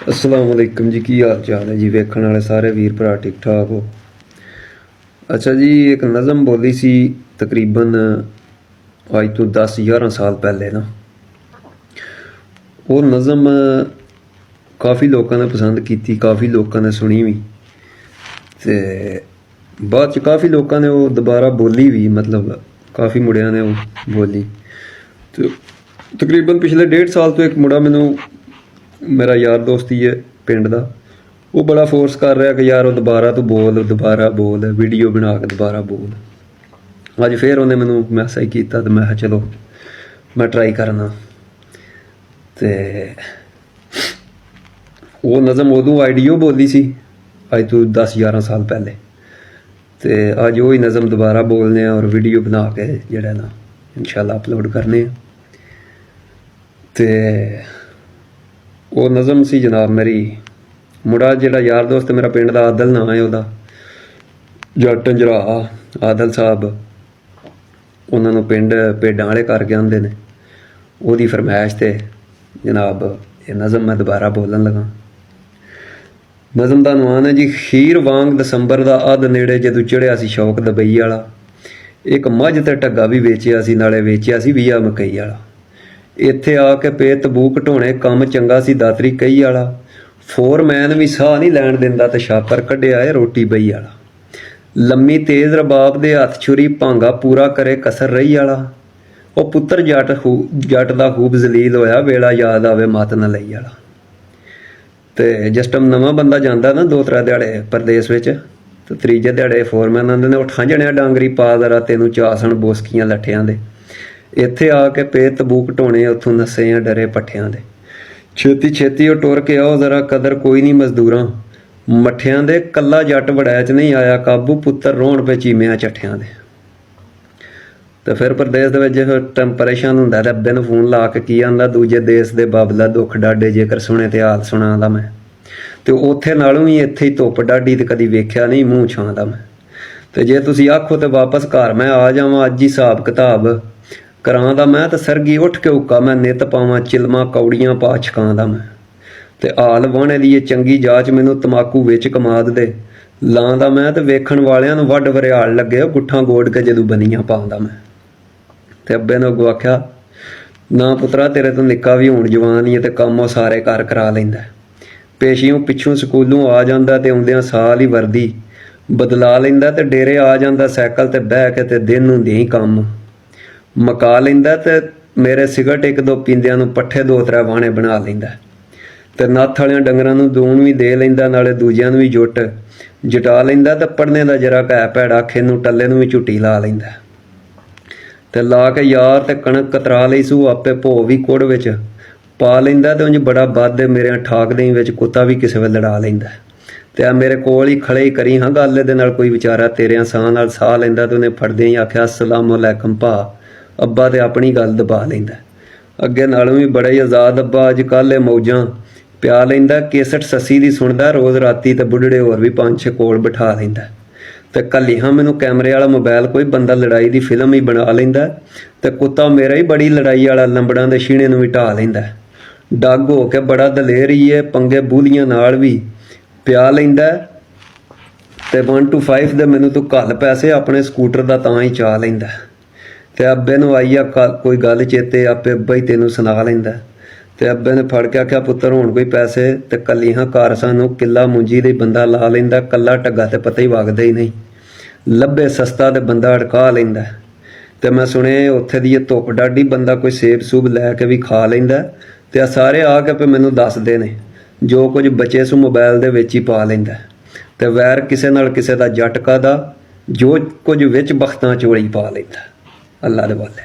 अस्सलाम वालेकुम जी, की हाल चाल है जी। वेखण वाले सारे वीर भरा ठीक ठाक हो? अच्छा जी, एक नज़म बोली सी तकरीबन अज तो 10-11 साल पहले ना। वो नज़म काफ़ी लोगों ने पसंद की, काफ़ी लोगों ने सुनी भी, तो बाद च काफ़ी लोगों ने वो दोबारा बोली भी, मतलब काफ़ी मुड़िया ने वो बोली। तो तकरीबन पिछले 1.5 साल तो एक मुड़ा मैनू, मेरा यार दोस्त ही है पिंड का, वो बड़ा फोर्स कर रहा कि यार वो दोबारा बोल वीडियो बना के दोबारा बोल। अज फिर उन्हें मैनू मैसेज किया तो मैं चलो मैं ट्राई करना। तो वो नज़म उदों आइडियो बोली सी अज तो 10-11 साल पहले, तो अज वही नज़म दोबारा बोलने और वीडियो बना के जड़ा ना इंशाल्लाह अपलोड करने। तो वो नज़म सी जनाब मेरी, मुड़ा जिहड़ा यार दोस्त मेरा पिंड का आदल नाम है वह, जट अंजरा आदल साहब, उन्होंने पिंड भेडां वाले करके आंदे ने, वो फरमाइश से जनाब ये नज़म मैं दोबारा बोलन लगा। नज़म का नाम है जी, खीर वांग दसंबर का अध नेड़े जदों चढ़िया सी शौक दबई वाला, एक मझ ते ढग्गा भी वेचिया सी, नाले वेचिया सी बीआ मकई वाला। इत्थे आके पे तबूक ढोणे काम चंगा सी दातरी कई वाला, फोरमैन भी साह नहीं लैण दिंदा ते छापर कढिया है रोटी बही वाला। लम्मी तेज रबाब दे हत्थ छुरी भांगा पूरा करे कसर रही वाला। वो पुत्तर जट दा खूब जलील होया, वेला याद आवे मत न लई वाला। ते जिस टाइम नवां बंदा जांदा ना 2-3 दिहाड़े परदेस विच, तो त्रीजे दिहाड़े फोरमैन आंदे ने उठ जणिया डांगरी पा दरा तेनू चासन बोसकियां लट्ठियां दे। इत्थे आके पे तबूक ढोणे उत्थों नस्से आ डरे पट्ठियां दे। छेती छेती वो टुर के आओ जरा कदर कोई नहीं मजदूरां मट्ठियां दे, कला जट वड़ैच नहीं आया काबू, पुत्तर रोण पे चीमिया चट्ठियां दे। तो फिर प्रदेश जिस टाइम परेशान होंदा ते अब्बे नूं फोन ला के की आंदा, दूजे देश दे बाबला दुख डाडे जेकर सुने ते हाल सुणांदा मैं। तो उत्थे नालों भी इत्थे ही धुप डाडी ते कदी वेख्या नहीं मूँह छांदा मैं। तो जे तुसीं आखो तो वापस घर मैं आ जावां, अज ही हिसाब किताब करांदा मैं, तो सरगी उठ के हुक्का मैं नित पावां, चिलमा कौड़ियां पा छकांदा मैं। ते हाल वाहणे दी ये चंगी जाच मैनू तमाकू विच कमाद दे लांदा मैं, ते वेखण वालियां नूं वड्ड वरियाल लगे गुट्ठां गोड़ के जदों बनियां पाउंदा मैं। ते अब्बे ने अगों आख्या, ना पुत्रा तेरे तो निक्का भी हुण जवान ही है, ते काम सारे घर करा लैंदा। पेशियों पिछों स्कूलों आ जांदा ते आउंदियां साल ही वर्दी बदला लैंदा, ते डेरे आ जांदा साइकल ते बह के, ते दिन हुंदे ही काम मका लैंदा। ते मेरे सिगरट एक दो पींदियां नूं पट्ठे 2-3 वाहणे बना लैंदा। ते नत्थ वालियां डंगरां नूं दूण भी दे लैंदा, नाले दूजियां नूं भी जुट जटा लैंदा। ते पढ़ने दा जरा घै भैड़ा खेनू टल्ले नूं भी झुट्टी ला लैंदा। ते ला के यार ते कणक कतरा लई सू आपे भो भी कुड़ विच पा लैंदा। ते उंज बड़ा बद मेरे ठाकदें विच कुत्ता भी किसे वेले लड़ा लैंदा। ते आ मेरे कोल ही खड़े ही करी हाँ गल इहदे नाल, कोई विचारा तेरे साह नाल साह लैंदा। ते उहने फड़दे ही आख्या, अस्सलाम अलैकुम भा। अब्बा ते अपनी गल दबा लैंदा, अगे नालों भी बड़ा ही आज़ाद अब्बा, अज कल मौजां प्या लैंदा। केसट सस्सी दी सुणदा रोज़ राती, ते बुढ़ड़े होर भी 5-6 कोल बिठा लैंदा। ते घल्ली हाँ मैनू कैमरे वाला मोबाइल, कोई बंदा लड़ाई दी फिल्म ही बना लैंदा। ते कुत्ता मेरा ही बड़ी लड़ाई वाला लंबड़ां दे छीणे नूं भी ढा लैंदा। डग हो के बड़ा दलेर ही है, पंगे बूलियां नाल भी प्या लैंदा। ते 1 to 5 दे मैनू तू घल पैसे अपने स्कूटर दा तां ही चा लैंदा। ते अब्बे नूं आई आ कोई गल चेते, आपे अब्बा ही तेनू सुना लैंदा। ते अब्बे ने फड़ के आख्या, पुत्तर हुण कोई पैसे, ते कल्ली हाँ घर सानू किला मुंजी दे बंदा ला लैंदा। कल्ला ढग्गा ते पता ही वगदा ही नहीं, लब्भे सस्ता ते बंदा अड़का लैंदा। ते मैं सुने उत्थे दी धुप डाडी बंदा कोई सेब सूब लैके भी खा लैंदा। ते सारे आ के पे मैनू दसदे ने जो कुछ बचे सू मोबाइल दे विच ही पा लैंदा। ते वैर किसे नाल किसे दा जटका दा, जो कुछ विच बख्तां चोली पा लैंदा। अल्लाह दे वाले।